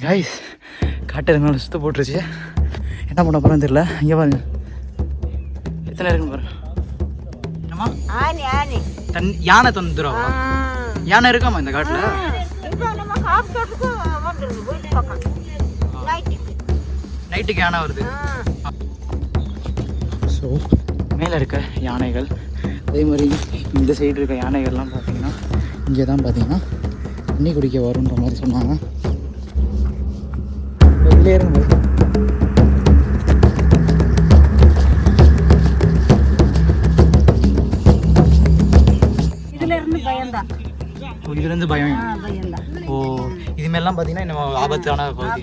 Guys காட்டு மேலே சுத்த போட்டுருச்சு. என்ன பண்ண போகிறோன்னு தெரியல. இங்கே பாருங்க எத்தனை இருக்குன்னு பாருங்க. என்னம்மா யானை தொந்துரும். யானை இருக்காமா இந்த காட்டில்? நைட்டுக்கு யானை வருது. ஸோ மேலே இருக்க யானைகள், அதே மாதிரி இந்த சைடு இருக்க யானைகள்லாம் பார்த்தீங்கன்னா இங்கே தான் பார்த்தீங்கன்னா தண்ணி குடிக்க வரும்ன்ற மாதிரி சொன்னாங்க. இதிலே இருங்க. இதுலேருந்து பயம். ஓ இதுமாரிலாம் பார்த்தீங்கன்னா இன்னும் ஆபத்தான பகுதி.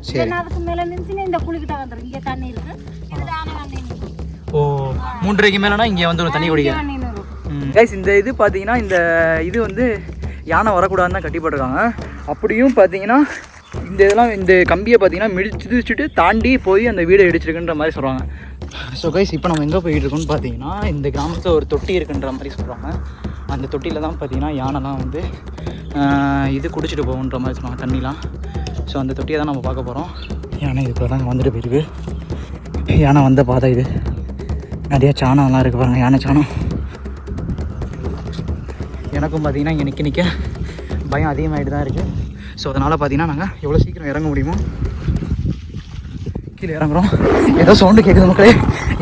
சரி. ஓ 3:30க்கு மேலேனா இங்கே வந்து ஒரு தண்ணி குடிக்க. கைஸ் இந்த இது பார்த்தீங்கன்னா இந்த இது வந்து யானை வரக்கூடாதுன்னு தான் கட்டி போட்டிருக்காங்க. அப்படியும் பார்த்தீங்கன்னா இந்த இதெல்லாம் இந்த கம்பியை பார்த்தீங்கன்னா மிதிச்சுட்டு தாண்டி போய் அந்த வீடை இடிச்சிருக்குன்ற மாதிரி சொல்கிறாங்க. ஸோ கைஸ் இப்போ நம்ம எங்கே போயிட்டு இருக்கோம்னு பார்த்தீங்கன்னா இந்த கிராமத்தில் ஒரு தொட்டி இருக்குன்ற மாதிரி சொல்கிறாங்க. அந்த தொட்டியில் தான் பார்த்தீங்கன்னா யானைலாம் வந்து இது குடிச்சிட்டு போகுன்ற மாதிரி சொல்லுவாங்க தண்ணிலாம். ஸோ அந்த தொட்டியை தான் நம்ம பார்க்க போகிறோம். யானை இதுக்குள்ள தான் வந்துட்டு போயிருக்கு. யானை வந்த பாதை இது. நிறைய சாணம்லாம் இருக்குது பாருங்கள், யானை சாணம். எனக்கும் பார்த்தீங்கன்னா இங்கே நிற்க பயம் அதிகமாகிட்டு தான் இருக்குது. ஸோ அதனால் பார்த்தீங்கன்னா நாங்கள் எவ்வளோ சீக்கிரம் இறங்க முடியுமோ கீழே இறங்குறோம். ஏதோ சவுண்டு கேட்குது மக்களே.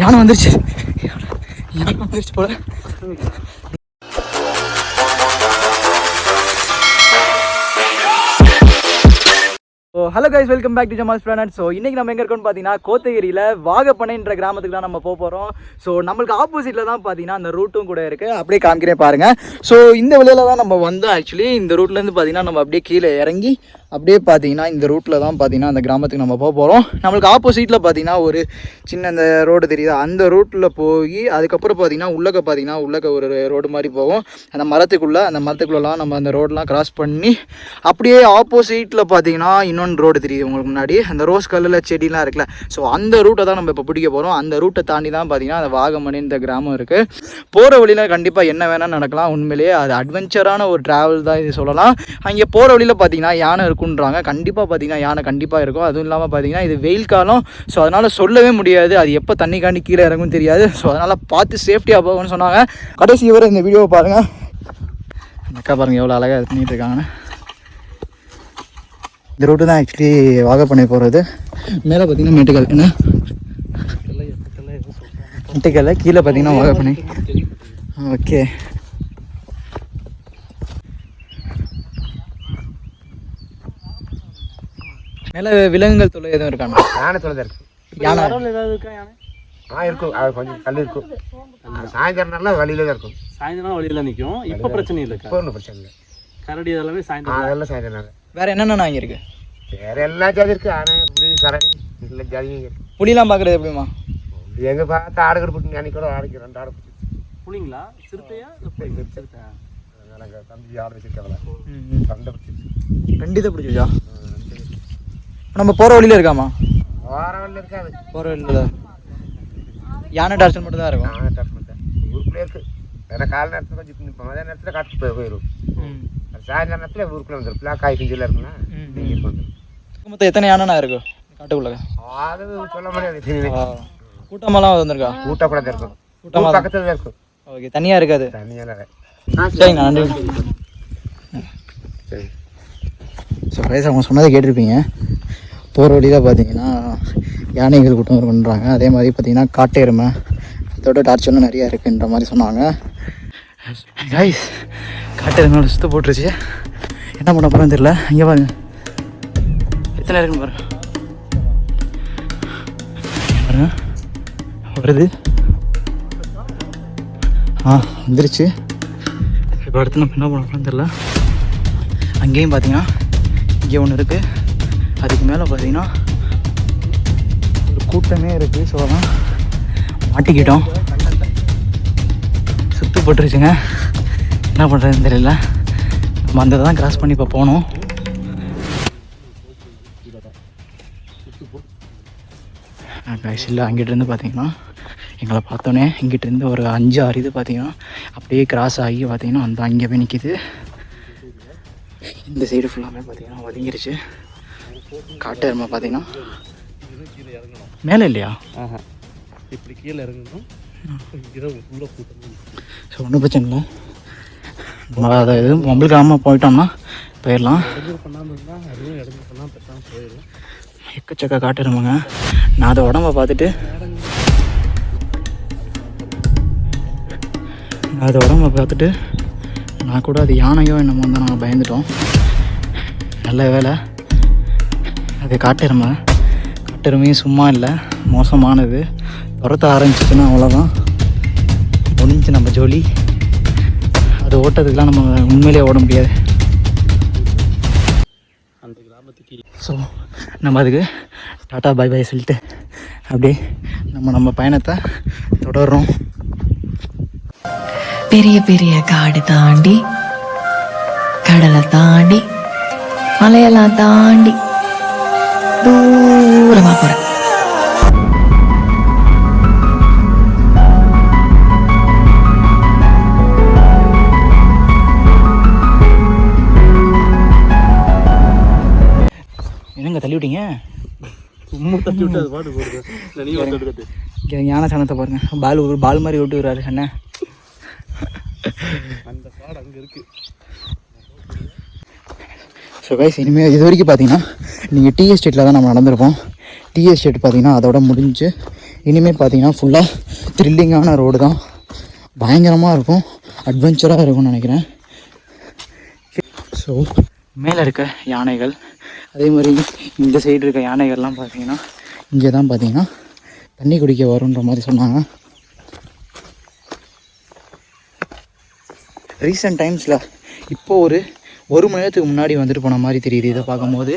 யானை வந்துருச்சு, யானை வந்துருச்சு போல. So hello guys, welcome back to Jamal's planet. So இன்றைக்கி நம்ம எங்கே இருக்கோம்னு பார்த்தீங்கன்னா கோத்தகிரியில் வாகப்பனைன்ற கிராமத்துக்கு தான் நம்ம போக போகிறோம். ஸோ நம்மளுக்கு ஆப்போசிட்டில் தான் பார்த்தீங்கன்னா அந்த ரூட்டும் கூட இருக்குது. அப்படியே காமிக்கிறேன் பாருங்கள். ஸோ இந்த வழியில் தான் நம்ம வந்து ஆக்சுவலி இந்த ரூட்லேருந்து பார்த்தீங்கன்னா நம்ம அப்படியே கீழே இறங்கி அப்படியே பார்த்தீங்கன்னா இந்த ரூட்டில் தான் பார்த்தீங்கன்னா அந்த கிராமத்துக்கு நம்ம போக போகிறோம். நம்மளுக்கு ஆப்போசிட்டில் பார்த்தீங்கன்னா ஒரு சின்ன அந்த ரோடு தெரியுது, அந்த ரூட்டில் போய் அதுக்கப்புறம் பார்த்தீங்கன்னா உள்ளக்க ஒரு ரோடு மாதிரி போகும். அந்த மரத்துக்குள்ளெலாம் நம்ம அந்த ரோடெலாம் கிராஸ் பண்ணி அப்படியே ஆப்போசிட்டில் பார்த்தீங்கன்னா இன்னொன்று ரோடு தெரியுது உங்களுக்கு முன்னாடி, அந்த ரோஸ் கலரில் செடிலாம் இருக்குல்ல. ஸோ அந்த ரூட்டை தான் நம்ம இப்போ பிடிக்க போகிறோம். அந்த ரூட்டை தாண்டி தான் பார்த்தீங்கன்னா அந்த வாகமணி இந்த கிராமம் இருக்குது. போகிற வழியில் கண்டிப்பாக என்ன வேணால் நடக்கலாம். உண்மையிலேயே அது அட்வென்ச்சரான ஒரு ட்ராவல் தான் இது சொல்லலாம். அங்கே போகிற வழியில் பார்த்தீங்கன்னா யானை இருக்குன்றாங்க. கண்டிப்பாக பார்த்தீங்கன்னா யானை கண்டிப்பாக இருக்கும். அதுவும் இல்லாமல் பார்த்தீங்கன்னா இது வெயில் காலம். ஸோ அதனால் சொல்லவே முடியாது அது எப்போ தண்ணி காண்டி கீழே இறங்கும்னு தெரியாது. ஸோ அதனால் பார்த்து சேஃப்டியாக போகணும்னு சொன்னாங்க. கடைசி வரை இந்த வீடியோவை பாருங்கள். அக்கா பாருங்கள் எவ்வளோ அழகாக இது பண்ணிகிட்டு இருக்காங்கன்னு. இந்த ரோட்டு தான் ஆக்சுவலி வாகப்பனை போகிறது. மேலே பார்த்தீங்கன்னா மேட்டுக்கல், என்ன மேட்டுக்கல்ல கீழே பார்த்தீங்கன்னா வாகப்பனை. ஓகே, மேலே விலங்குகள் தொல்லை எதுவும் இருக்காங்க? யானை தொலை தான் இருக்குது. யானை ஏதாவது இருக்கா? யானை இருக்கும், அது கொஞ்சம் தள்ளி இருக்கும். சாயந்தரம்னால வழியில தான் இருக்கும். சாயந்தரம் வழியில் நிற்கும். இப்போ பிரச்சனை இல்லை, இப்போ ஒன்றும் பிரச்சனை இல்லை. கரடி இதெல்லாமே சாயந்தரம், அதெல்லாம் சாயந்தரம். வேறு என்னென்ன இங்கே இருக்குது? வேறு எல்லா ஜாதி இருக்குது. ஆனை, புலி, கரடி, இல்லை ஜாதியும் இருக்குது. புலிலாம் பார்க்குறது எப்படிமா? எங்கே பார்த்து ஆடு கடுப்பு அன்னைக்கு கூட ஆடுக்கு 2 ஆடு பிடிச்சி. புலிங்களா? சிறுத்தையா? சிறுத்தை. அதனால் தம்பி ஆடு வச்சுருக்காங்களா, 2 பிடிச்சிருச்சு. 2 இதை பிடிச்சிச்சா? நம்ம போகிற வழியில் இருக்காமா? வார வழியில் இருக்காது. போகிற வழியில் யானை டார்ச்சல் மட்டும் தான் இருக்கும். யானை டார்ச்சல் மட்டும் ஊருக்குள்ளே இருக்குது. வேறு கால நேரத்தில் கொஞ்சம் இப்போ மதிய நேரத்தில் காட்டுக்கு போயிடும். சாயந்தர நேரத்தில் ஊருக்குள்ளே வந்துடும். பிளாக்காய் கிஞ்சில் இருக்குன்னா நீங்கள் இப்போ வந்துடும். மொத்தம் எத்தனை யானைனா இருக்கும் காட்டுக்குள்ள? அது சொல்ல முடியாது. கூட்டமெல்லாம் வந்திருக்கா? கூட்டம் கூட தான் இருக்கும். கூட்டம் பக்கத்தில் தான் இருக்கும். ஓகே, தனியாக இருக்காது. தனியாக. சரிங்க, நன்றி. சரி. ஸோ கைஸ், அவங்க சொன்னதை கேட்டிருப்பீங்க. போகிற வழியில் பார்த்தீங்கன்னா யானைகள் கூட்டம் இருக்குன்றாங்க. அதே மாதிரி பார்த்தீங்கன்னா காட்டெருமை, அதோட டார்ச்சலும் நிறையா இருக்குன்ற மாதிரி சொன்னாங்க. கைஸ், காட்டெருமை சுத்த போட்டுருச்சு. என்ன பண்ண போகிறோன்னு தெரியல. இங்கே பாருங்க எத்தனை இருக்குன்னு பாருங்க. பாருங்க வருது. வந்துருச்சு. இப்போ அடுத்து நம்ம என்ன பண்ண போகிறோன்னு தெரியல. அங்கேயும் பார்த்தீங்கன்னா இங்கே ஒன்று இருக்குது. அதுக்கு மேலே பார்த்தீங்கன்னா ஒரு கூட்டமே இருக்குது. ஸோ அதான் மாட்டிக்கிட்டோம். சுத்து போட்டுருச்சுங்க. என்ன பண்ணுறதுன்னு தெரியல. நம்ம அந்த தான் கிராஸ் பண்ணி இப்போ போனோம். இல்லை, அங்கிட்டிருந்து பார்த்தீங்கன்னா எங்களை பார்த்தோன்னே இங்கிட்டிருந்து ஒரு 5-6 இது பார்த்தீங்கன்னா அப்படியே கிராஸ் ஆகி பார்த்தீங்கன்னா அந்த அங்கே போய் நிற்கிது. இந்த சைடு ஃபுல்லாமே பார்த்தீங்கன்னா ஒதுங்கிருச்சு. காட்டு எருமை பார்த்தீங்கன்னா மேலே இல்லையா? இப்படி கீழே இறங்கணும். உள்ள கூட்டம். ஸோ ஒன்றும் பிரச்சனை இல்லை. நம்ம அதை எதுவும் நம்மளுக்கு ஆமாம் போயிட்டோம்னா போயிடலாம். பண்ணாமல் இருந்தால் அதுவும் இடங்கள் பண்ணால் பெற்றாமல் போயிடும். எக்கச்சக்க காட்டு எருமைங்க. நான் அதை உடம்ப பார்த்துட்டு நான் கூட அது யானையோ என்னமோ தான் நாங்கள் பயந்துட்டோம். நல்ல வேலை அது காட்டெருமையும் சும்மா இல்லை, மோசமானது. துரத்த ஆரம்பிச்சிச்சுன்னா அவ்வளோதான், முடிஞ்சு நம்ம ஜோலி. அது ஓட்டத்துக்குலாம் நம்ம உண்மையிலே ஓட முடியாது. அந்த கிராமத்துக்கு ஸோ நம்ம அதுக்கு டாட்டா பை பை சொல்லிட்டு அப்படியே நம்ம பயணத்தை தொடர்றோம். பெரிய பெரிய காடு தாண்டி, கடலை தாண்டி, மலையெல்லாம் தாண்டி தூரமா போறேன். என்னங்க தள்ளி விட்டீங்க? சும்மா தட்டி விட்டு அது பாட்டு போடுது. நீ வந்து ஞான சாணத்தை பாருங்க, பால் மாதிரி விட்டு விடுறாரு அண்ணன். அந்த பாடு அங்கே இருக்கு. ஸோ கைஸ், இனிமேல் இது வரைக்கும் பார்த்தீங்கன்னா நீங்கள் டீ எஸ்டேட்டில் தான் நம்ம நடந்திருப்போம். டீ எஸ்டேட் பார்த்தீங்கன்னா அதோட முடிஞ்சு இனிமேல் பார்த்தீங்கன்னா ஃபுல்லாக த்ரில்லிங்கான ரோடு தான். பயங்கரமாக இருக்கும், அட்வென்ச்சராக இருக்கும்னு நினைக்கிறேன். ஸோ மேலே இருக்க யானைகள், அதே மாதிரி இந்த சைடு இருக்க யானைகள்லாம் பார்த்தீங்கன்னா இங்கே தான் பார்த்தீங்கன்னா தண்ணி குடிக்க வரும்ன்ற மாதிரி சொன்னாங்க. ரீசெண்ட் டைம்ஸில் இப்போது ஒரு மணி நேரத்துக்கு முன்னாடி வந்துட்டு போன மாதிரி தெரியுது இதை பார்க்கும்போது.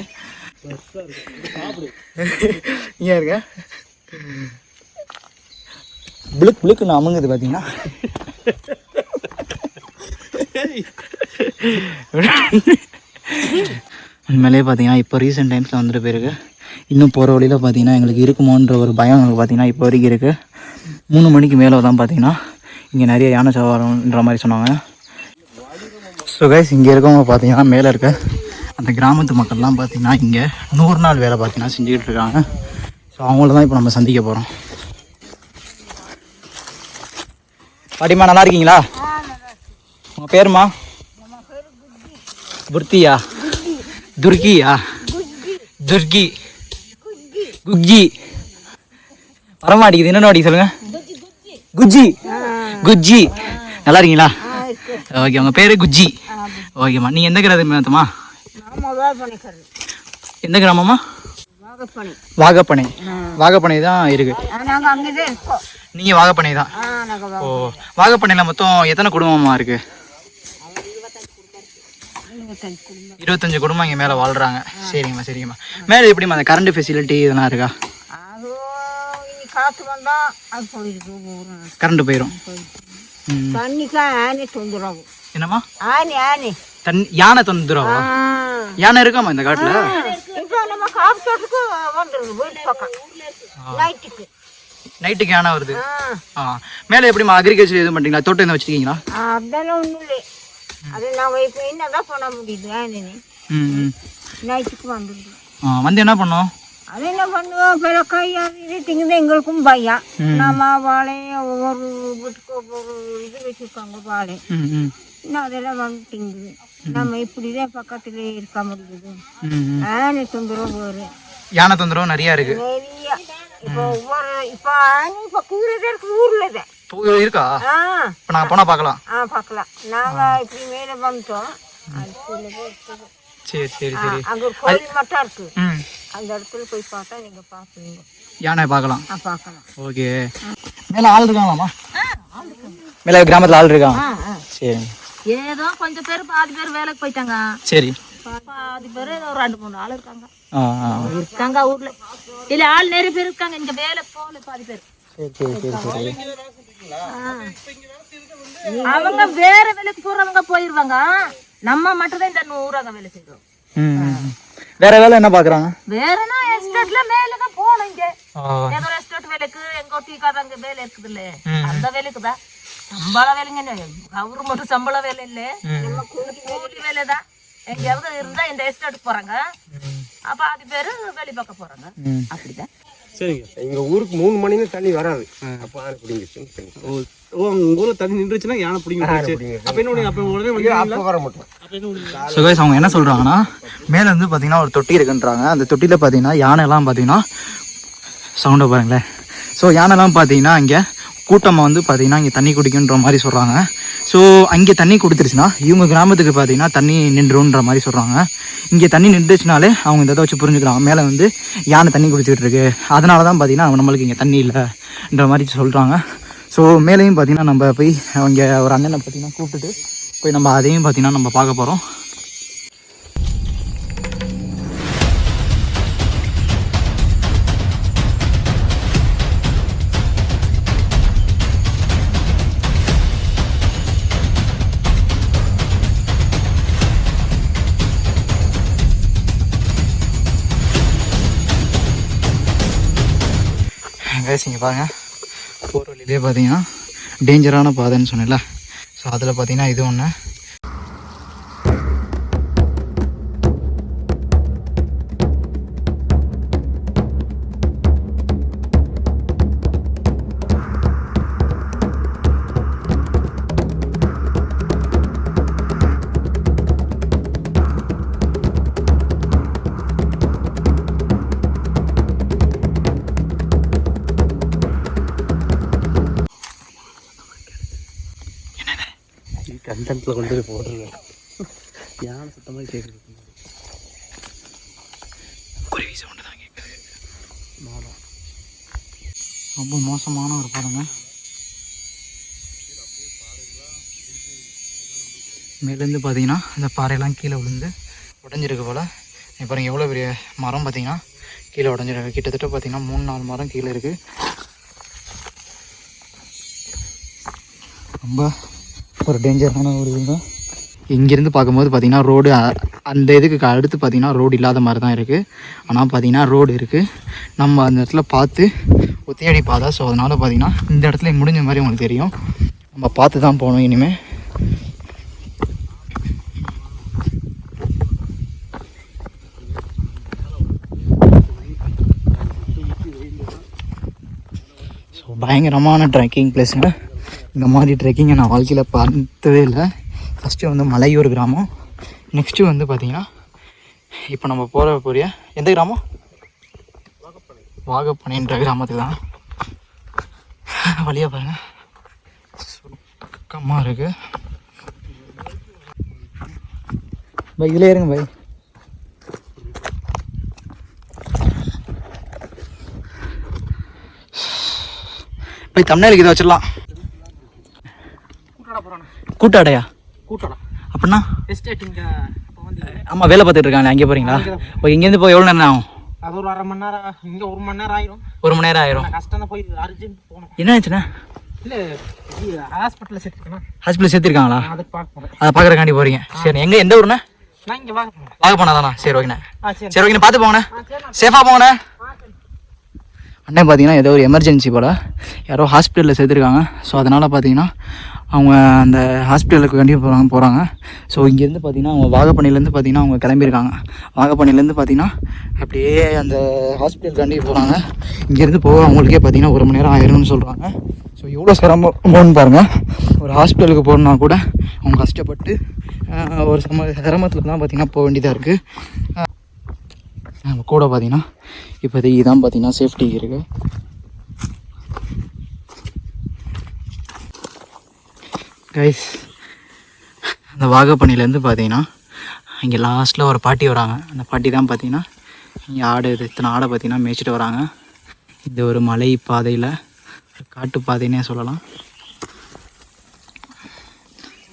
ஏன் இருக்க புளுக்குன்னு அமுங்குது பார்த்தீங்கன்னா. உண்மையிலே பார்த்தீங்கன்னா இப்போ ரீசெண்ட் டைம்ஸில் வந்துட்டு போயிருக்கு. இன்னும் போகிற வழியில் பார்த்தீங்கன்னா எங்களுக்கு இருக்குமோன்ற ஒரு பயம் எங்களுக்கு பார்த்தீங்கன்னா இப்போ வரைக்கும் இருக்குது. 3 மணிக்கு மேலே தான் பார்த்தீங்கன்னா இங்கே நிறைய யானை சவாரம்ன்ற மாதிரி சொன்னாங்க. ஸோ கைஸ், இங்கே இருக்கவங்க பார்த்தீங்கன்னா மேலே இருக்க அந்த கிராமத்து மக்கள்லாம் பார்த்தீங்கன்னா இங்கே 100 நாள் வேலை பார்த்தீங்கன்னா செஞ்சுக்கிட்டு இருக்காங்க. ஸோ அவங்கள தான் இப்போ நம்ம சந்திக்க போகிறோம். பாட்டிமா நல்லா இருக்கீங்களா? உங்கள் பேருமா? புர்த்தியா? துர்கியா? துர்கி? குஜ்ஜி வரமாட்டேங்குது, என்னென்ன வாட்டி சொல்லுங்கள். குஜ்ஜி. குஜ்ஜி நல்லா இருக்கீங்களா? ஓகே, உங்கள் பேர் குஜ்ஜி. ஓகேம்மா, நீங்கள் எந்த கிராமத்துமா? எந்த கிராமம்மா? வாகப்பனை. வாகப்பனை தான் இருக்கு. நீங்கள் வாகப்பனை தான். ஓ, வாகப்பனையில் மொத்தம் எத்தனை குடும்பமாக இருக்கு? 25 குடும்பம் இங்கே மேலே வாழ்கிறாங்க. சரிங்கம்மா சரிங்கம்மா. மேலே எப்படிம்மா அந்த கரண்ட் ஃபெசிலிட்டி இதெல்லாம் இருக்கா? கரண்ட் போயிடும். என்னம்மா? தண்ணி யானை தொந்தரவா? யானை இருக்காமா இந்த காட்டுல? நைட்டுக்கு யானை வருது. மேலே எப்படிமா அக்ரிகல்ச்சர் எதுவும் பண்ணுறீங்களா? தோட்டம் எதுவும் வச்சுருக்கீங்களா? அதெல்லாம் ஒன்றும் இல்லை. அது நாங்கள் இப்போ என்னதான் பண்ண முடியுது? நைட்டுக்கு வந்துடுது. வந்து என்ன பண்ணோம்? அது என்ன பண்ணுவோம், பிறக்காய் அது திங்குது. எங்களுக்கும் பயம். நம்ம வாழை ஒவ்வொரு வீட்டுக்கு ஒவ்வொரு இது வச்சுருக்காங்க வாழை. இன்னும் அதெல்லாம் வந்து திங்குது. நம்ம இப்படிதான் பக்கத்துல இருக்க முடியுது. ஆனை தொந்தரவு வேறு. யானை தொந்தரவு நிறைய இருக்கு. நிறைய இப்போ ஒவ்வொரு இப்போ ஆனை இப்போ கூறதே இருக்கு ஊர்ல தான் இருக்கா? இப்போ நாங்கள் போனால் பார்க்கலாம். பார்க்கலாம். நாங்கள் இப்படி மேலே வந்துட்டோம். சரி சரி சரி. அங்கே ஒரு கோயில் மட்டும் இருக்கு. அந்த இடத்துல போய் பார்த்தா நீங்க பார்ப்பீங்க, யானை பார்க்கலாம். பார்க்கலாம். ஓகே. மேலே ஆள் இருக்காங்களாம்மா? மேலே கிராமத்தில் ஆள் இருக்காங்க. சரி. ஏதோ கொஞ்சம் பேர் பாதி பேர் வேலைக்கு போயிட்டாங்க. சரி. பாதி பேர் ஒரு 2-3 ஆள் இருக்காங்க. இருக்காங்க ஊர்ல. இல்ல ஆள் நிறைய பேர் இருக்காங்க. இங்க வேலை போகல பாதி பேர். அவங்க வேற வேலைக்கு போறவங்க போயிருவாங்க. நம்ம மட்டும் தான் இந்த 100 வேலை செய்யறோம். வேற வேலை என்ன பாக்குறாங்க? வேறனா எஸ்டேட்ல மேல தான் போணும். இங்க ஏதோ எஸ்டேட் வேலைக்கு எங்க டீக்காரங்க வேலை இருக்குது இல்ல, அந்த வேலைக்கு தான் சம்பள வேலைங்க. அவரு மட்டும் சம்பள வேலை இல்ல, நம்ம கூலி வேலை தான். எங்கேயாவது இருந்தா இந்த எஸ்டேட் போறாங்க, பாதி பேரு வெளி பக்கம் போறாங்க. அப்படிதான். சரிங்க. எங்க ஊருக்கு 3 மணிக்கு தண்ணி வராது. அப்போ ஆனை பிடிங்கிச்சு. உங்க ஊர்ல தண்ணி நின்றுச்சுன்னா யானை பிடிங்க. அப்ப என்ன அப்ப உடனே அப்போ வர மாட்டோம். ஸோ கைஸ் அவங்க என்ன சொல்கிறாங்கன்னா மேலே வந்து பார்த்தீங்கன்னா ஒரு தொட்டி இருக்குன்றாங்க. அந்த தொட்டியில் பார்த்தீங்கன்னா யானைலாம் பார்த்தீங்கன்னா சவுண்டை பாருங்களேன். ஸோ யானைலாம் பார்த்தீங்கன்னா இங்கே கூட்டமாக வந்து பார்த்தீங்கன்னா இங்கே தண்ணி குடிக்குன்ற மாதிரி சொல்கிறாங்க. ஸோ அங்கே தண்ணி கொடுத்துருச்சுன்னா இவங்க கிராமத்துக்கு பார்த்தீங்கன்னா தண்ணி நின்றுன்ற மாதிரி சொல்கிறாங்க. இங்கே தண்ணி நின்றுச்சுனாலே அவங்க இந்த இதை வச்சு புரிஞ்சுக்கிறாங்க, மேலே வந்து யானை தண்ணி குடிச்சிக்கிட்டு இருக்கு, அதனால தான் பார்த்தீங்கன்னா நம்மளுக்கு இங்கே தண்ணி இல்லைன்ற மாதிரி சொல்கிறாங்க. ஸோ மேலேயும் பார்த்தீங்கன்னா நம்ம போய் அவங்க ஒரு அண்ணனை பார்த்தீங்கன்னா கூப்பிட்டுட்டு போய் நம்ம அதையும் பார்த்தீங்கன்னா நம்ம பார்க்க போகிறோம். இங்கே பாருங்கள், போகிற வழியிலே பார்த்தீங்கன்னா டேஞ்சரான பாதைன்னு சொன்னேன்ல, ஸோ அதில் பார்த்தீங்கன்னா இது ஒன்று. கண்டென்ட்ல கொண்டு போய் போடுறேன். யானை சுத்தமாக கேட்குது. குருவி சவுண்டு தான் கேட்குது. ரொம்ப மோசமான ஒரு பாருங்க. மேலேருந்து பார்த்தீங்கன்னா இந்த பாறையெல்லாம் கீழே விழுந்து உடஞ்சிருக்கு போல். பாருங்கள் எவ்வளோ பெரிய மரம் பார்த்தீங்கன்னா கீழே உடஞ்சிருக்கு. கிட்டத்தட்ட பார்த்தீங்கன்னா 3-4 மரம் கீழே இருக்குது. ரொம்ப ஒரு டேஞ்சரான ஒரு இதுதான். இங்கேருந்து பார்க்கும்போது பார்த்திங்கன்னா ரோடு அந்த இதுக்கு அடுத்து பார்த்திங்கன்னா ரோடு இல்லாத மாதிரி தான் இருக்குது. ஆனால் பார்த்திங்கன்னா ரோடு இருக்குது. நம்ம அந்த இடத்துல பார்த்து ஒத்தையடி பாதை, ஸோ அதனால் பார்த்திங்கன்னா இந்த இடத்துல முடிஞ்ச மாதிரி உங்களுக்கு தெரியும். நம்ம பார்த்து தான் போகணும் இனிமேல். ஸோ பயங்கரமான ட்ரெக்கிங் பிளேஸுங்க. இந்த மாதிரி ட்ரெக்கிங்கை நான் வாழ்க்கையில் பார்த்ததே இல்லை. ஃபஸ்ட்டு வந்து மலையூர் கிராமம், நெக்ஸ்ட்டு வந்து பார்த்திங்கன்னா இப்போ நம்ம போகிற எந்த கிராமம்? வாகப்பனைன்ற கிராமத்துக்கு தான். வழியாக பாருங்கள் சுக்கமாக இருக்குது. பை இதில் ஏறுங்க பை. பை தமிழ்நாளுக்கு இதை வச்சிடலாம். கூட்டாடையா? கூட்டடா அப்படின்னா எஸ்டேட்டிங்க. ஆமாம், வேலை பார்த்துட்டு இருக்காங்க. அங்கே போகிறீங்களா? ஓ, இங்கேருந்து போய் எவ்வளோ நேரம் ஆகும்? அது ஒரு 1/2 மணி நேரம், இங்கே 1 மணி நேரம் ஆயிரும். 1 மணி நேரம் ஆயிரும். கஷ்டம் தான், போய் அர்ஜென்ட் போகணும். என்ன ஆச்சுண்ணா? இல்லை ஹாஸ்பிட்டலில் சேர்த்துக்கணும். ஹாஸ்பிட்டல் சேர்த்துருக்காங்களா? அதை பார்க்க அதை பார்க்குறக்காண்டி போகிறீங்க. சரி, எங்கே எந்த ஊருண்ணா? நான் இங்கே வாங்க போனாதாண்ணா? சரி ஓகேண்ணா. சரி சரி ஓகேண்ணா, பார்த்து போங்கண்ணே, சேஃபாக போங்கண்ணே. அண்ணன் பார்த்தீங்கன்னா ஏதோ ஒரு எமர்ஜென்சி போல் யாரோ ஹாஸ்பிட்டலில் சேர்த்துருக்காங்க. ஸோ அதனால் பார்த்தீங்கன்னா அவங்க அந்த ஹாஸ்பிட்டலுக்கு கண்டிப்பாக போகிறாங்க. ஸோ இங்கேருந்து பார்த்தீங்கன்னா அவங்க வாகப்பண்ணிலேருந்து பார்த்தீங்கன்னா அவங்க கிளம்பியிருக்காங்க. வாகப்பண்ணிலேருந்து பார்த்தீங்கன்னா அப்படியே அந்த ஹாஸ்பிட்டல் கண்டி போகிறாங்க. இங்கேருந்து போக அவங்களுக்கே பார்த்தீங்கன்னா 1 மணி நேரம் ஆயிரும்னு சொல்கிறாங்க. ஸோ எவ்வளோ சிரமம்னு பாருங்கள். ஒரு ஹாஸ்பிட்டலுக்கு போகணுன்னா கூட அவங்க கஷ்டப்பட்டு ஒரு சிரமத்தில் தான் பார்த்தீங்கன்னா போக வேண்டியதாக இருக்குது. நம்ம கூட பார்த்தீங்கன்னா இப்போதைக்கு தான் பார்த்தீங்கன்னா சேஃப்டி இருக்குது. கைஸ், அந்த வாகப்பண்ணிலேருந்து பார்த்தீங்கன்னா இங்கே லாஸ்ட்டில் ஒரு பாட்டி வராங்க. அந்த பாட்டி தான் பார்த்தீங்கன்னா இங்கே இத்தனை ஆடை பார்த்தீங்கன்னா மேய்ச்சிட்டு வராங்க. இந்த ஒரு மலை பாதையில், ஒரு காட்டு பாதைன்னே சொல்லலாம்.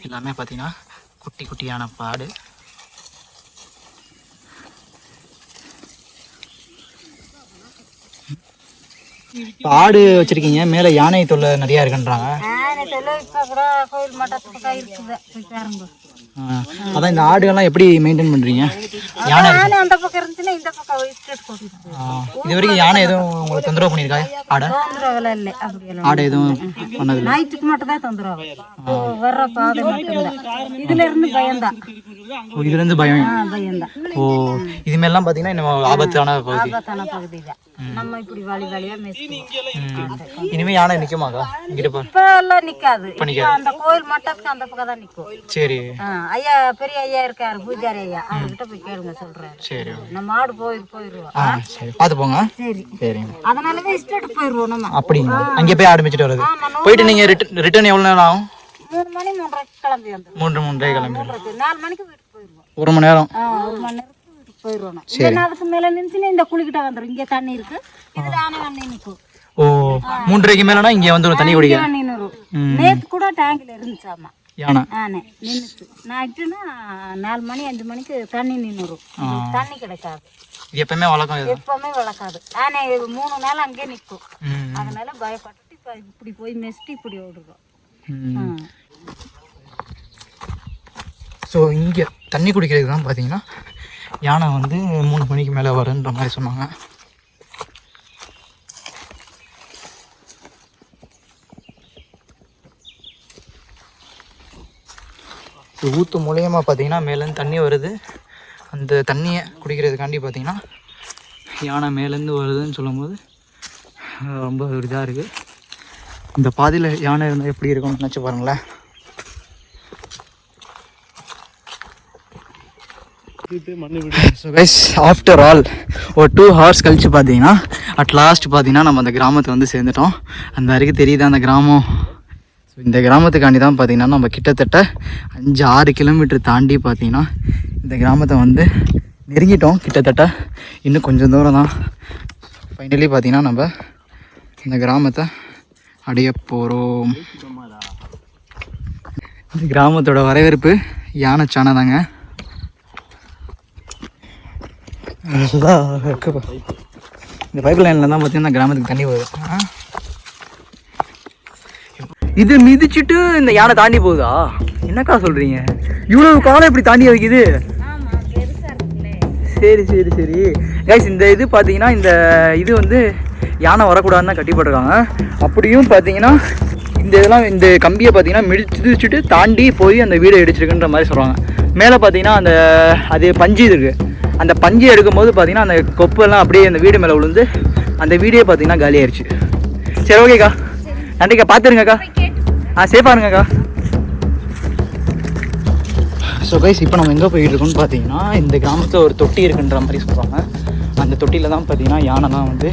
எல்லாமே பார்த்தீங்கன்னா குட்டி குட்டியான பாடு. ஆடு வச்சிருக்கீங்க, மேலே யானை தொல்லை நிறையா இருக்குன்றாங்க. கோயில் மட்டத்துக்கு இருக்குது. அதான் இந்த ஆடுகள்லாம் எப்படி மெயின்டைன் பண்ணுறீங்க? யானை அந்த பக்கம் இருந்துச்சுன்னா இந்த பக்கம் இது வரைக்கும் யானை எதுவும் உங்களுக்கு தொந்தரவு பண்ணியிருக்கா? ஆடை இல்லை, அப்படியெல்லாம் ஆடை எதுவும் பண்ணது? நைட்டுக்கு மட்டும் தான் தொந்தரவு. வர்ற பாதை மட்டும்தான். இதுல இருந்து பயம்தான். ஓ, இதுலேருந்து பயம். பயம்தான். ஓ, இதுமாரிலாம் பார்த்தீங்கன்னா இன்னும் ஆபத்தான பகுதி. ஆபத்தான பகுதி தான். நம்ம இப்படி வழியா மேய்ச்சிக்குவோம். இனிமே யானை நிற்குமாக்கா இங்கிட்ட பாரு? இப்ப எல்லாம் நிக்காது. இப்ப அந்த கோயில் மட்டத்துக்கு அந்த பக்கம் தான் நிக்கும். சரி ஐயா பெரிய ஐயா இருக்காரு பூஜாரி ஐயா, அவர்கிட்ட போய் கேளுங்க சொல்றாரு. சரி நம்ம மாடு போயிருவோம். சரி பார்த்து போங்க. சரி சரிங்க. அதனாலதான் இஷ்டத்துக்கு போயிருவோம் நம்ம. அப்படிங்க, அங்கே போய் ஆரம்பிச்சுட்டு வருது. போயிட்டு நீங்கள் ரிட்டர்ன் எவ்வளோ நேரம் ஆகும்? 3 மணி 3:30 கிளம்பி வந்துடும். 3:30 கிளம்பி. 4 மணிக்கு வீட்டுக்கு போயிருவோம். 1 மணி நேரம். 1 மணி நேரத்துக்கு வீட்டுக்கு போயிருவோம். இல்லைன்னா அதுக்கு மேல நின்றுச்சுன்னா இந்த குளிக்கிட்ட வந்துடும். இங்கே தண்ணி இருக்கு, இதுல ஆனை வந்து நிற்கும். ஓ, 3:30க்கு மேலனா இங்கே வந்து தண்ணி குடிக்க. நேற்று கூட டேங்கில் இருந்துச்சாமா யானை. ஆனை நின்றுச்சு. நைட்டுனா 4 மணி 5 மணிக்கு தண்ணி நின்றுடும். தண்ணி கிடைக்காது. இது எப்பவுமே வழக்கம் இது. எப்பவுமே வளர்க்காது. ஆனை 3 நாள் அங்கே நிற்கும். அதனால பயப்பட்டுட்டு இப்போ இப்படி போய் மெஸ்ட்டு இப்படி ஓடுறோம். ஸோ இங்கே தண்ணி குடிக்கிறதுக்கு தான் பார்த்தீங்கன்னா யானை வந்து 3 மணிக்கு மேலே வருன்ற மாதிரி சொன்னாங்க. ஊற்று மூலியமாக பார்த்தீங்கன்னா மேலேருந்து தண்ணி வருது. அந்த தண்ணியை குடிக்கிறதுக்காண்டி பார்த்தீங்கன்னா யானை மேலேருந்து வருதுன்னு சொல்லும்போது ரொம்ப ஒரு இதாக இருக்குது. இந்த பாதையில் யானை இருந்தால் எப்படி இருக்கும்னு நினச்சி பாருங்களேன். ஸோ கைஸ், ஆஃப்டர் ஆல் ஒரு 2 ஹவர்ஸ் கழித்து பார்த்தீங்கன்னா அட் லாஸ்ட் பார்த்தீங்கன்னா நம்ம அந்த கிராமத்தை வந்து சேர்ந்துட்டோம். அந்த வரைக்கும் தெரியுது அந்த கிராமம். ஸோ இந்த கிராமத்துக்காண்டி தான் பார்த்தீங்கன்னா நம்ம கிட்டத்தட்ட 5-6 கிலோமீட்டர் தாண்டி பார்த்தீங்கன்னா இந்த கிராமத்தை வந்து நெருங்கிட்டோம். கிட்டத்தட்ட இன்னும் கொஞ்சம் தூரம் தான். ஃபைனலி பார்த்தீங்கன்னா நம்ம இந்த கிராமத்தை அடைய போகிறோம். இந்த கிராமத்தோட வரவேற்பு யானைச்சானை தாங்க. இந்த பைப் லைனில் தான் பார்த்தீங்கன்னா கிராமத்துக்கு தண்ணி வருது. இது மிதிச்சுட்டு இந்த யானை தாண்டி போகுதா? என்னக்கா சொல்கிறீங்க? இவ்வளவு காலம் இப்படி தாண்டி வைக்குது? சரி சரி சரி கைஸ், இந்த இது பார்த்தீங்கன்னா இந்த இது வந்து யானை வரக்கூடாதுன்னு தான் கட்டி போட்டிருக்காங்க. அப்படியும் பார்த்தீங்கன்னா இந்த இதெல்லாம் இந்த கம்பியை பார்த்தீங்கன்னா மிதிச்சுட்டு தாண்டி போய் அந்த வீடை இடிச்சிருக்குன்ற மாதிரி சொல்கிறாங்க. மேலே பார்த்தீங்கன்னா அந்த அது பஞ்சு இருக்குது. அந்த பஞ்சு எடுக்கும்போது பார்த்தீங்கன்னா அந்த கொப்பெல்லாம் அப்படியே அந்த வீடு மேலே விழுந்து அந்த வீடே பார்த்தீங்கன்னா காலி ஆயிடுச்சு. சரி ஓகேக்கா, நன்றிக்கா, பார்த்துருங்கக்கா. சேஃபாக இருங்கக்கா. ஸோ கைஸ், இப்போ நம்ம எங்கே போயிட்டு இருக்கோம்னு பார்த்தீங்கன்னா இந்த கிராமத்தில் ஒரு தொட்டி இருக்குன்ற மாதிரி சொல்கிறாங்க. அந்த தொட்டியில் தான் பார்த்தீங்கன்னா யானைலாம் வந்து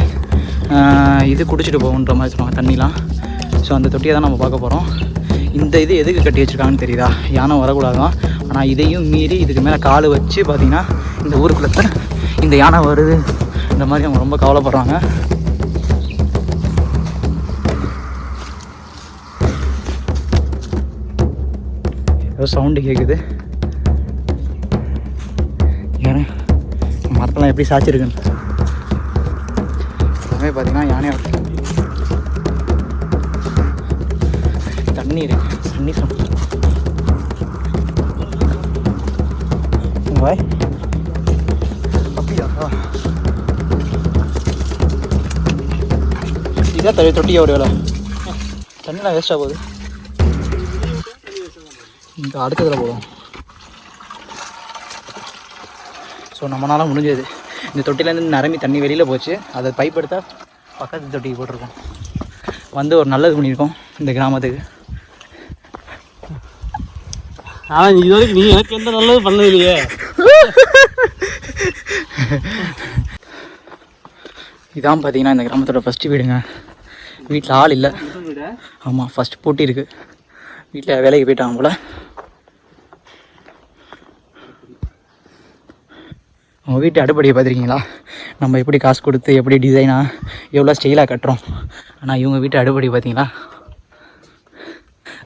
இது குடிச்சிட்டு போகுன்ற மாதிரி சொல்லுவாங்க தண்ணிலாம். ஸோ அந்த தொட்டியை தான் நம்ம பார்க்க போகிறோம். இந்த இது எதுக்கு கட்டி வச்சுருக்காங்கன்னு தெரியுதா? யானை வரக்கூடாதான். ஆனால் இதையும் மீறி இதுக்கு மேலே கால் வச்சு பார்த்தீங்கன்னா இந்த ஊருக்குள்ளே இந்த யானை வருது இந்த மாதிரி அவங்க ரொம்ப கவலைப்படுறாங்க. ஏதோ சவுண்டு கேட்குது. யானை மரத்தெல்லாம் எப்படி சாய்ச்சிருக்குன்னு எல்லாமே பார்த்தீங்கன்னா யானையோட தண்ணி இருக்கு. தண்ணி வாய் அப்படியா? இதான் தொட்டியோட வேலை. தண்ணிலாம் வேஸ்ட்டாக போகுது. இந்த அடுத்ததில் போதும். ஸோ நம்மளால முடிஞ்சது. இந்த தொட்டிலேருந்து நிரம்பி தண்ணி வெளியில் போச்சு. அதை பைப் எடுத்தால் பக்கத்து தொட்டிக்கு போட்டிருக்கோம். வந்து ஒரு நல்லது பண்ணியிருக்கோம் இந்த கிராமத்துக்கு. ஆனால் இது வரைக்கும் நீ எனக்கு எந்த நல்லது பண்ணது இல்லையே. இதான் பார்த்தீங்கன்னா இந்த கிராமத்தோட ஃபஸ்ட்டு வீடுங்க. வீட்டில் ஆள் இல்லை. ஆமாம், ஃபஸ்ட்டு பூட்டி இருக்குது. வீட்டில் வேலைக்கு போயிட்டாங்க போல். உங்கள் வீட்டு அடுப்படியை பார்த்துருக்கீங்களா? நம்ம எப்படி காசு கொடுத்து எப்படி டிசைனாக எவ்வளோ ஸ்டைலாக கட்டுறோம். ஆனால் இவங்க வீட்டு அடுப்படி பார்த்தீங்களா?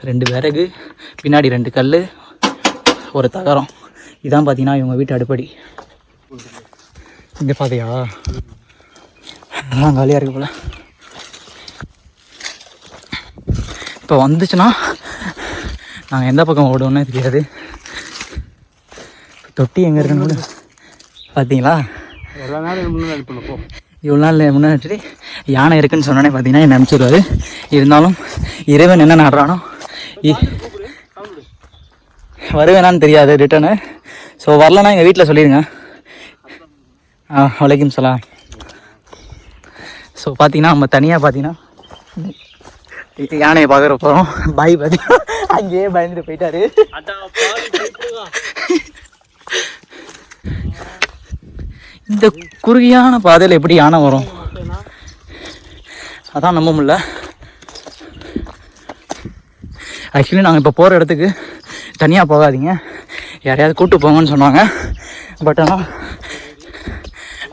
2 விறகு, பின்னாடி 2 கல், ஒரு தகரம். இதான் பார்த்தீங்கன்னா இவங்க வீட்டு அடுப்படி. இங்கே பார்த்தியா? அதெல்லாம் காலியாக இருக்கு போல். இப்போ வந்துச்சுன்னா நாங்கள் எந்த பக்கம் ஓடுவோன்னே தெரியாது. தொட்டி எங்கே இருக்குன்னு பார்த்தீங்களா? எல்லா நாளும் முன்னாடி பண்ணப்போ இவ்வளோ நாள் முன்னாடி யானை இருக்குன்னு சொன்னோன்னே பார்த்தீங்கன்னா என்ன நினச்சிடுவாரு. இருந்தாலும் இறைவன் என்ன நாடுறானோ வருவேனான்னு தெரியாது ரிட்டனு. ஸோ வரலன்னா எங்கள் வீட்டில் சொல்லிடுங்க. வலைக்கும் சலாம். ஸோ பார்த்தீங்கன்னா நம்ம தனியாக பார்த்தீங்கன்னா யானையை பார்க்குற போகிறோம். பாய் பார்த்தீங்கன்னா அங்கேயே பயந்துட்டு போயிட்டாரு. இந்த குறுகியான பாதையில் எப்படி யானை வரும்? அதான் நம்ப முடியல. ஆக்சுவலி நாங்கள் இப்போ போகிற இடத்துக்கு தனியாக போகாதீங்க, யாரையாவது கூப்பிட்டு போங்கன்னு சொன்னாங்க. பட் ஆனால்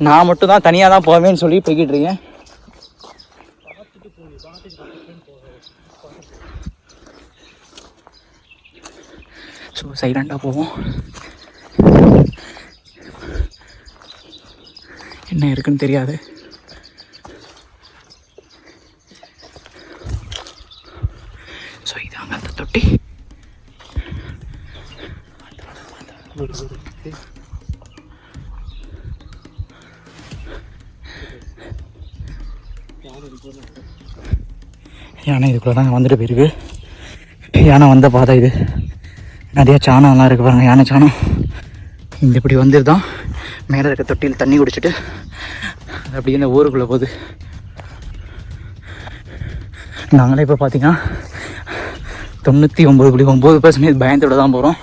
நான் மட்டும் தான் தனியாக தான் போவேன்னு சொல்லி போய்கிட்டு இருக்கேன். ஸோ சைலண்டாக போவோம். என்ன இருக்குன்னு தெரியாது. ஸோ இதாங்க அந்த தொட்டி. யானை இதுக்குள்ளே தான் வந்துட்டு போயிருக்கு. யானை வந்த பாதை இது. நிறைய சாணம்லாம் இருக்குது பாருங்க, யானை சாணம். இந்த இப்படி வந்துருதான் மேலே இருக்க தொட்டியில் தண்ணி குடிச்சிட்டு அப்படி இந்த ஊருக்குள்ளே போகுது. நாங்களே இப்போ பார்த்தீங்கன்னா 99.9% பயந்தோட தான் போகிறோம்.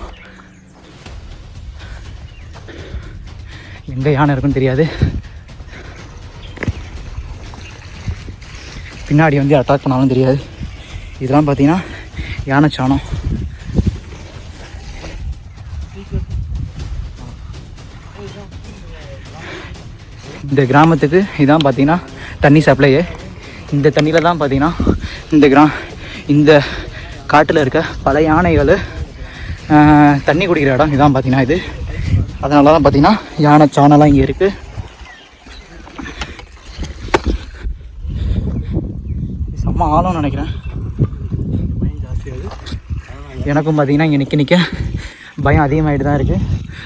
எங்கே யானை இருக்குன்னு தெரியாது. பின்னாடி வந்து அட்டாக் பண்ணாலும் தெரியாது. இதெல்லாம் பார்த்தீங்கன்னா யானை சாணம். இந்த கிராமத்துக்கு இதான் பார்த்தீங்கன்னா தண்ணி சப்ளையே. இந்த தண்ணியில் தான் பார்த்தீங்கன்னா இந்த காட்டில் இருக்க பல யானைகள் தண்ணி குடிக்கிற இடம் இதான் பார்த்தீங்கன்னா இது. அதனால தான் பார்த்தீங்கன்னா யானை சாணம்லாம் இங்கே இருக்குது. செம்ம ஆழம்னு நினைக்கிறேன். எனக்கும் பார்த்தீங்கன்னா இங்கே நிற்க பயம் அதிகமாகிட்டு தான் இருக்குது.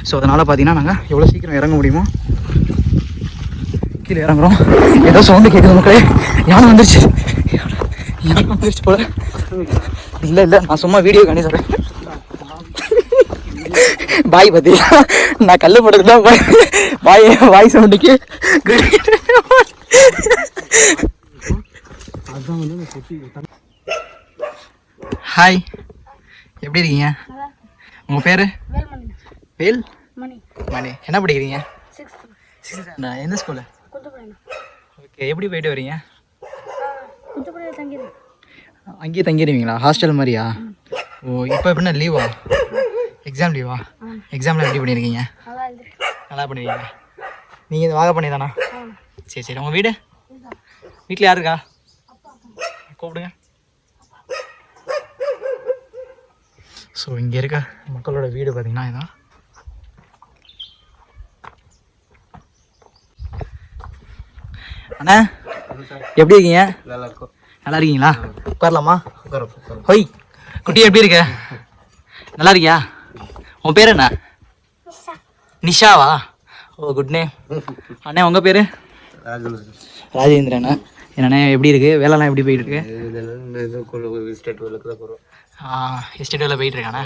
ஸோ அதனால் பார்த்தீங்கன்னா நாங்கள் எவ்வளோ சீக்கிரம் இறங்க முடியுமோ கீழே இறங்குறோம். ஏதோ சவுண்டு கேட்குது மக்களே. யானை வந்துருச்சு போல. இல்லை நான் சும்மா வீடியோ காணி சொல்கிறேன். பாய் பார்த்தீங்களா, நான் கல் போடுறதுல பாய் சவுண்டுக்கு. ஹாய், எப்படி இருக்கீங்க? உங்கள் பேர்? வேல் மணி. என்ன படிக்கிறீங்க? எந்த ஸ்கூலு? ஓகே, எப்படி போயிட்டு வரீங்க? அங்கேயே தங்கிடுவீங்களா? ஹாஸ்டல் மாதிரியா? ஓ, இப்போ எப்படின்னா லீவா? எக்ஸாம் லீவா? எக்ஸாம்லாம் எப்படி பண்ணியிருக்கீங்க? நல்லா பண்ணிருக்கீங்க. நீங்கள் இது வாக பண்ணி தானா? சரி. உங்கள் வீடு? வீட்டில் யார் இருக்கா? கூப்பிடுங்க. ஸோ இங்கே இருக்க மக்களோட வீடு பார்த்தீங்கன்னா இதான். அண்ணா எப்படி இருக்கீங்க? நல்லா இருக்கீங்களா? உட்காரலாமா? ஹொய் குட்டி, எப்படி இருக்க? நல்லா இருக்கியா? உன் பேர் என்ன? நிஷாவா? ஓ, குட் நேம். அண்ணே உங்கள் பேர்? ராஜேந்திரண்ணா. என்னண்ணே எப்படி இருக்கு? வேலைலாம் எப்படி போயிட்டு இருக்கு? எஸ்டேட் வேலை போயிட்டு இருக்காண்ணா?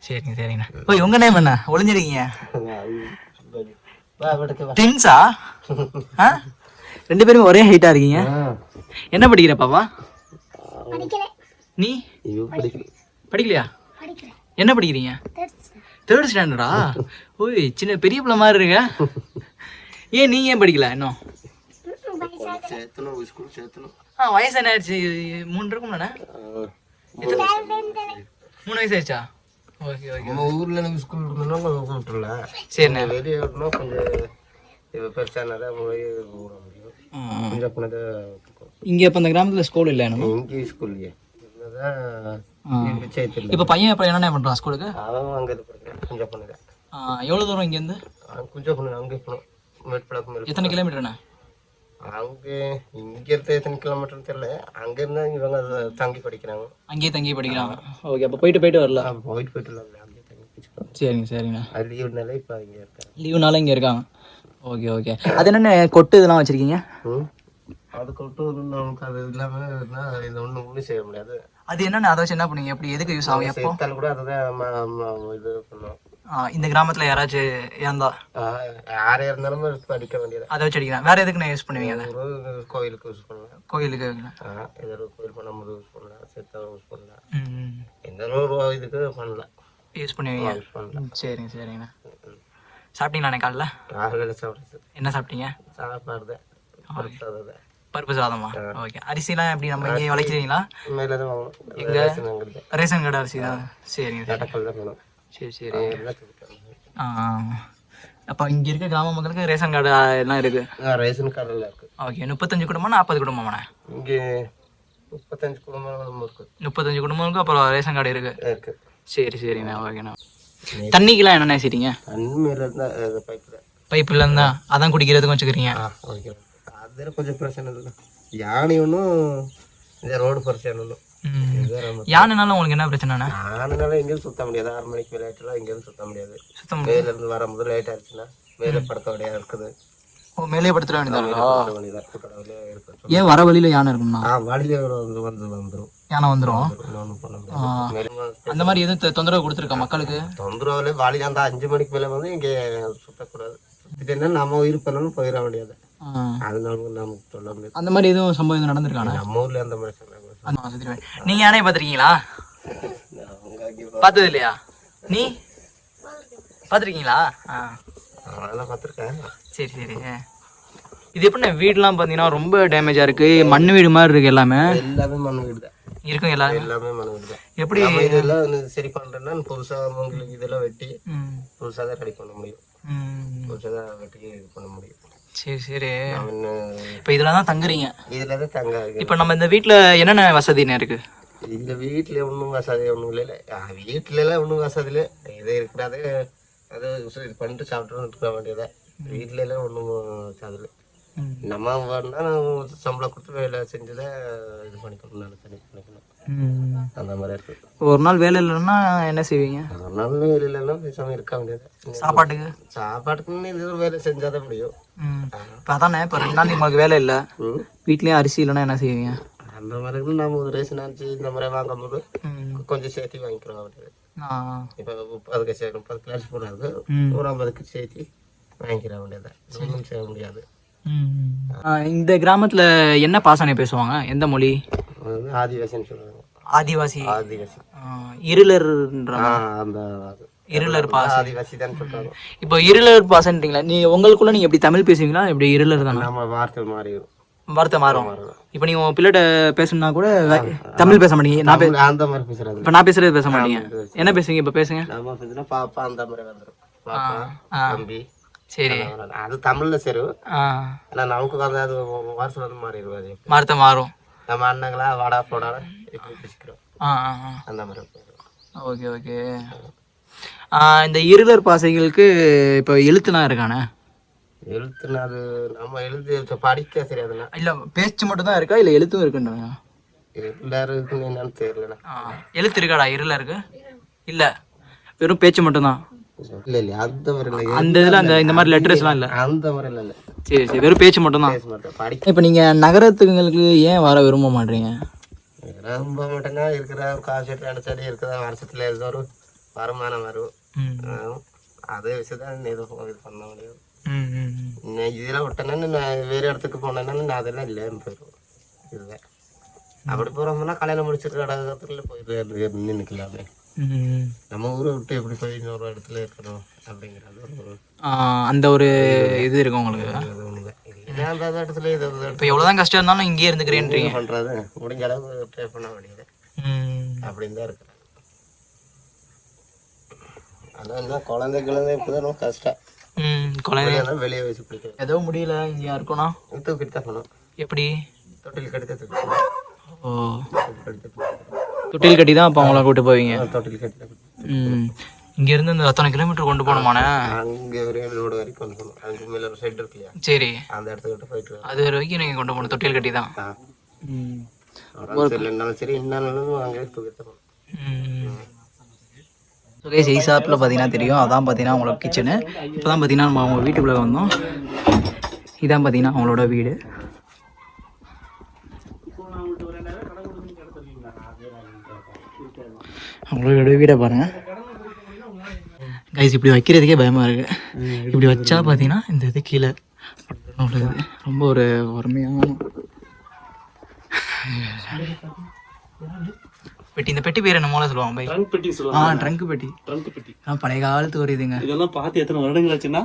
சரிங்கண்ணா. ஓய், உங்கள் நேம் என்ன? ஒளிஞ்சிருக்கீங்க. ட்வின்ஸா? ரெண்டு பேரும் ஒரே ஹைட்டா இருக்கீங்க. என்ன படிக்கிற பாப்பா? நீ படிக்கலையா? என்ன படிக்கிறீங்க? 3rd ஸ்டாண்டர்டா? ஓய், சின்ன பெரிய பிள்ளை மாதிரி இருக்க. ஏன் நீங்க ஏன் படிக்கல இன்னும்? வயசு என்ன ஆயிடுச்சு? 3 இருக்கும்லண்ணா? 3 வயசு ஆயிடுச்சா? ஓகே. நம்ம ஊர்ல நம்ம ஸ்கூல் விட்டுறல. சரிண்ணே. வெளியே விடணும் கொஞ்சம். இப்போ பெருசானதான் போய் ஊற முடியும். கொஞ்சம் பண்ணதை இங்கே இப்போ இந்த கிராமத்தில் ஸ்கூல் இல்லை நம்ம? இங்கே ஸ்கூல் இல்லையே. இப்போ பையன் இப்போ என்னென்ன பண்ணுறான் ஸ்கூலுக்கு? அவன் அங்கே இது படிக்கிறான். கொஞ்சம் பண்ணுங்க. எவ்வளோ தூரம் இங்கேருந்து? கொஞ்சம் பண்ணு. அங்கே போகணும். மேற்படக்கு எத்தனை கிலோமீட்டர்ண்ணே? அங்கே இங்கே இருக்க எத்தனை கிலோமீட்டர்னு தெரியல. அங்கேருந்து இவங்க தங்கி படிக்கிறாங்க. அங்கேயே தங்கி படிக்கிறாங்க. ஓகே, அப்போ போயிட்டு வரல? போயிட்டு அங்கேயே தங்கி படிச்சுக்கலாம். சரிங்கண்ணா. அது லீவுனால இப்போ இங்கே இருக்காங்க. லீவுனால இங்கே இருக்காங்க. ஓகே. அது என்னென்ன கொட்டு இதெல்லாம் வச்சுருக்கீங்க? அது கொட்டு நமக்கு அது இல்லாமல் இது ஒன்றும் செய்ய முடியாது. அது என்னென்ன அதை வச்சு என்ன பண்ணுவீங்க? எப்படி எதுக்கு யூஸ் ஆகும்? எப்போ செத்தாலும் கூட அதுதான் இது பண்ணுவோம். இந்த கிராமத்தில் யாராச்சும் இறந்தா யாரே இருந்தாலும் எடுத்து அடிக்க வேண்டியது. அதை வச்சு அடிக்கிறேன். வேற எதுக்கு நான் யூஸ் பண்ணுவீங்க? அதை கோயிலுக்கு யூஸ் பண்ணலாம், கோயிலுக்கு. ஏதோ கோயில் பண்ணும்போது யூஸ் பண்ணலாம், செத்தாலும் யூஸ் பண்ணலாம், எந்த ஒரு இதுக்கு பண்ணலாம், யூஸ் பண்ணுவீங்க. யூஸ் பண்ணலாம். சரிங்க சரிங்கண்ணா. சாப்பிட்டீங்களாண்ணே காலைல? காலையில் சாப்பிடுறது என்ன சாப்பிட்டீங்க? சாப்பாடு தான், பருப்பு சாதம் தான். பருப்பு சாதமா? ஓகே. அரிசிலாம் எப்படி நம்ம இங்கே விளைக்கிறீங்களா? மேலே தான் வாங்கணும். எங்க? ரேஷன் அங்கிட்டு ரேஷன் கடை அரிசி தான். சரிங்க சரி. நடக்கல் தான் வேணும். சரி சரி. எல்லாத்துக்கும் அப்போ இங்கே இருக்க கிராம மக்களுக்கு ரேஷன் கார்டு எல்லாம் இருக்கு. ரேஷன் கார்டில் இருக்குது. ஓகே. 35 குடும்பம் 40 குடும்பமாண்ணே? இங்கே 35 குடும்பம் இருக்குது. 35 குடும்பங்களுக்கு அப்புறம் ரேஷன் கார்டு இருக்கு. இருக்குது. சரி சரிண்ணா. ஓகேண்ணா. தண்ணிக்கெல்லாம் என்னென்ன செய்றீங்க? அண்மையில் இருந்தால் பைப்பு தான். பைப்பில் இருந்தா அதான் குடிக்கிறதுக்கும் வச்சுக்கிறீங்க. ஓகே. அதில் கொஞ்சம் பிரச்சனை இல்லை. யானை ஒன்றும் இந்த ரோடு பிரச்சனை ஒன்றும். யானைனால உங்களுக்கு என்ன பிரச்சனைண்ணா? யானைனால எங்கேயும் சுத்த முடியாது. 6 மணிக்கு மேலேட்டுலாம் எங்கேயும் சுத்த முடியாது. சுத்தம் மேலேருந்து வரும்போது லேட் ஆயிடுச்சுன்னா மேலே படுத்த வழியாக இருக்குது. மேலே படுத்துட வேண்டியதா? கடவுளே இருக்குது. ஏன் வர வழியில யானை இருக்கும்ண்ணா? வழியில வந்துடும். யானை வந்துடும். ஒன்றும் பண்ண முடியாது. அந்த மாதிரி எதுவும் தொந்தரவு கொடுத்துருக்கா மக்களுக்கு? தொந்தரவுல வாலி அந்த 5 மணிக்கு மேலே வந்து இங்கே சுத்தக்கூடாது. சுத்திட்டேன்னா நம்ம உயிர் பண்ணணும் போயிட முடியாது. அதனால நமக்கு சொல்ல முடியாது. அந்த மாதிரி எதுவும் சம்பவம் எதுவும் நடந்திருக்காண்ணா? நம்ம ஊர்ல அந்த மாதிரி சொன்னாங்க. நீங்க யானையை பார்த்துருக்கீங்களா? பார்த்தது இல்லையா? நீ பார்த்துருக்கீங்களா? அதெல்லாம் பார்த்துருக்கேன். சரி சரி. இது எப்படின்னா வீடுலாம் பார்த்தீங்கன்னா ரொம்ப டேமேஜாக இருக்கு. மண் வீடு மாதிரி இருக்கு. எல்லாமே மண் வீடு தான் இருக்கும். எல்லாமே மண் வீடு தான். எப்படி இதெல்லாம் சரி பண்றேன்னா புதுசாக உங்களுக்கு இதெல்லாம் வெட்டி புதுசாக தான் ரெடி பண்ண முடியும். புதுசாக தான் வெட்டி இது பண்ண முடியும். சரி சரி. இப்போ இதில் தான் தங்குறீங்க? இதில் தான் தங்க. இப்போ நம்ம இந்த வீட்டில் என்னென்ன வசதின்னு இருக்கு? இந்த வீட்டில் ஒன்றும் வசதி ஒன்றும் இல்லை. வீட்டிலலாம் ஒன்றும் வசதி இல்லை. எது இருக்கிறாதே அது இது பண்ணிட்டு சாப்பிட்டு இருக்க வேண்டியதான். வீட்டில எல்லாம் ஒன்றும் வசதி இல்லை. நம்ம வேணா சம்பளம் கொடுத்து வேலை செஞ்சுதான் இது பண்ணிக்கணும். நான் தனி பண்ணிக்கணும். அந்த மாதிரி இருக்கு. ஒரு நாள் வேலை இல்லைன்னா என்ன செய்வீங்க? ஒரு நாள் வேலை இல்லைன்னா பேசாமல் இருக்க வேண்டியது. சாப்பாட்டுக்குன்னு இது ஒரு வேலை செஞ்சாதான் முடியும். இப்போ அதானே இப்போ 2 நாள் உங்களுக்கு வேலை இல்லை, வீட்லேயும் அரிசி இல்லைன்னா என்ன செய்வீங்க? அந்த மாதிரி நம்ம ஒரு ரேஷன் அரிசி இந்த மாதிரி வாங்கும் போது கொஞ்சம் சேர்த்து வாங்கிக்கிறோம். அவருக்கு இப்போ 30 கிலோ அரிசி போடுறது ஒரு 50 சேர்த்து வாங்கிக்கிற வேண்டியது. ஒன்றும் செய்ய முடியாது. இந்த கிராமத்துல என்ன பாசனை பேசுவாங்க? எந்த மொழி? ஆதிவாசின்னு சொல்லுவாங்க. ஆதிவாசி. ஆதிவாசி. இருளர்ன்ற அந்த இருளர் பாசை. ஆதிவாசி தான் சொல்றாங்க. இப்போ இருளர் பாசன்றீங்களா? நீ உங்களுக்குள்ள நீங்க எப்படி தமிழ் பேசுவீங்களா? எப்படி இருளர் தானே? நம்ம வார்த்தை மாறிடும். வார்த்தை மாறும். இப்போ நீங்க உங்க பிள்ளைகிட்ட பேசணும்னா கூட தமிழ் பேச மாட்டீங்க. நான் அந்த மாதிரி பேசுறது. இப்போ நான் பேசுறது பேச மாட்டீங்க. என்ன பேசுவீங்க? இப்போ பேசுங்க. நம்ம பேசுனா பாப்பா அந்த மாதிரி வந்துடும். பாப்பா தம்பி. சரி. அது தமிழ்ல சரி. ஆனா நமக்கு வந்து அது வார்த்தை வந்து மாறிடுவாரு. வார்த்தை மாறும். நம்ம அண்ணங்களா வாடா போடா எப்படி பேசிக்கிறோம் அந்த மாதிரி. Okay okay. இந்த இருளர் பாசைகளுக்கு இப்போ எழுத்துலாம் இருக்கானே? எழுத்துனா அது நம்ம எழுத்து படிக்க தெரியாதுண்ணா. இல்லை பேச்சு மட்டும் தான் இருக்கா இல்லை எழுத்தும் இருக்குன்றாங்க? எல்லாரும் இருக்குன்னு என்னன்னு தெரியலண்ணா. எழுத்து இருக்காடா இருளருக்கு? இல்லை, வெறும் பேச்சு மட்டும்தான். இல்லை இல்லை அந்த மாதிரி இல்லை. அந்த இதில் அந்த இந்த மாதிரி லெட்டர்ஸ்லாம் இல்லை. அந்த மாதிரி இல்லை. சரி சரி, வெறும் பேச்சு மட்டும்தான். படிக்க. இப்போ நீங்கள் நகரத்துங்களுக்கு ஏன் வர விரும்ப மாட்டீங்க? ரொம்ப மட்டும்னா இருக்கிற காசு நினைச்சாலே இருக்கிற வருஷத்துல ஏதோ ஒரு வருமானம் வரும். அதே விஷயத்தான் எதுவும் இது பண்ண முடியும். இதெல்லாம் விட்டேன்னா நான் வேறு இடத்துக்கு போனேன்னா நான் அதெல்லாம் இல்லைன்னு போயிடுவோம். இதுதான் அப்படி போகிறோம்னா கல்யாணம் முடிச்சிருக்க இடத்துல போயிட்டு நின்றுக்கலாமே. நம்ம ஊரை விட்டு எப்படி போய் இன்னொரு இடத்துல இருக்கணும் அப்படிங்கிறது ஒரு அந்த ஒரு இது இருக்கு உங்களுக்கு. அந்த இடத்துல இது இப்போ எவ்வளோதான் கஷ்டம் இருந்தாலும் இங்கேயே இருந்துக்கிறேன்றீங்க. பண்ணுறது முடிஞ்ச அளவு ட்ரை பண்ண வேண்டியது அப்படின்னு தான் இருக்கிறேன். ஆனால் என்ன குழந்தைக்குள்ளே இப்போதான் ரொம்ப கஷ்டம். குழந்தைங்க வெளியே வயசு பிடிக்கும். ஏதோ முடியல இங்கே இருக்கணும். தூக்கிட்டு தான் போகணும். எப்படி? தொட்டில் கட்டி தான் தூக்கி. ஓ, தொட்டில் கட்டி தான் அப்போ அவங்கள கூப்பிட்டு போவீங்க? தொட்டில் கட்டி தான். இங்கேருந்து இந்த எத்தனை கிலோமீட்டர் கொண்டு போகணுமாண்ணே? அங்கே ஒரு ரோடு வரைக்கும் கொண்டு போகணும். அங்கே மேலே ஒரு சைடு இருக்கு இல்லையா? சரி, அந்த இடத்துக்கிட்ட போயிட்டு அது வரைக்கும் நீங்கள் கொண்டு போகணும். தொட்டில் கட்டி தான். சரி என்னாலும் அங்கே தூக்கிட்டு தான் போகணும். சுகேஷ் ஷாப்பில் பார்த்தீங்கன்னா தெரியும். அதான் பார்த்தீங்கன்னா அவங்களோட கிச்சனு. இப்போ தான் பார்த்தீங்கன்னா நம்ம அவங்க வீட்டுக்குள்ளே வந்தோம். இதான் பார்த்தீங்கன்னா அவங்களோட வீடு. அவங்களோட வீடை பாருங்கள் கைஸ். இப்படி வைக்கிறதுக்கே பயமாக இருக்குது. இப்படி வச்சா பார்த்தீங்கன்னா இந்த இது கீழே உள்ளது ரொம்ப ஒரு அருமையான பெட்டி. இந்த பெட்டி பேர் என்ன மூலம் சொல்லுவாங்க பை? ட்ரங்க் பெட்டி சொல்லுவாங்க. ட்ரங்க் பெட்டி பழைய காலத்து ஒரு இதுங்க. இதெல்லாம் பார்த்து எத்தனை வருடங்கள் ஆச்சுன்னா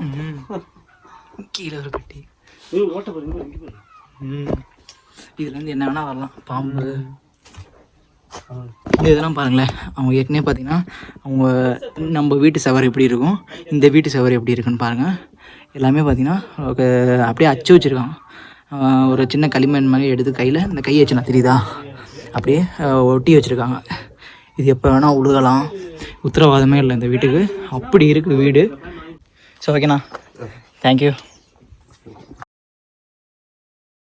கீழே ஒரு பெட்டி. இதுலேருந்து என்ன வேணால் வரலாம், பாம்பு இதெல்லாம் பாருங்களேன். அவங்க ஏற்கனவே பார்த்தீங்கன்னா அவங்க நம்ம வீட்டு சவர் எப்படி இருக்கும், இந்த வீட்டு சவர் எப்படி இருக்குன்னு பாருங்கள். எல்லாமே பார்த்தீங்கன்னா அப்படியே அச்சு வச்சுருக்காங்க. ஒரு சின்ன களிமண் மாதிரி எடுத்து கையில் இந்த கையை வச்சுனா தெரியுதா அப்படியே ஒட்டி வச்சுருக்காங்க. இது எப்போ வேணால் உழுகலாம், உத்தரவாதமே இல்லை இந்த வீட்டுக்கு. அப்படி இருக்குது வீடு. ஸோ ஓகேண்ணா, தேங்க்யூ.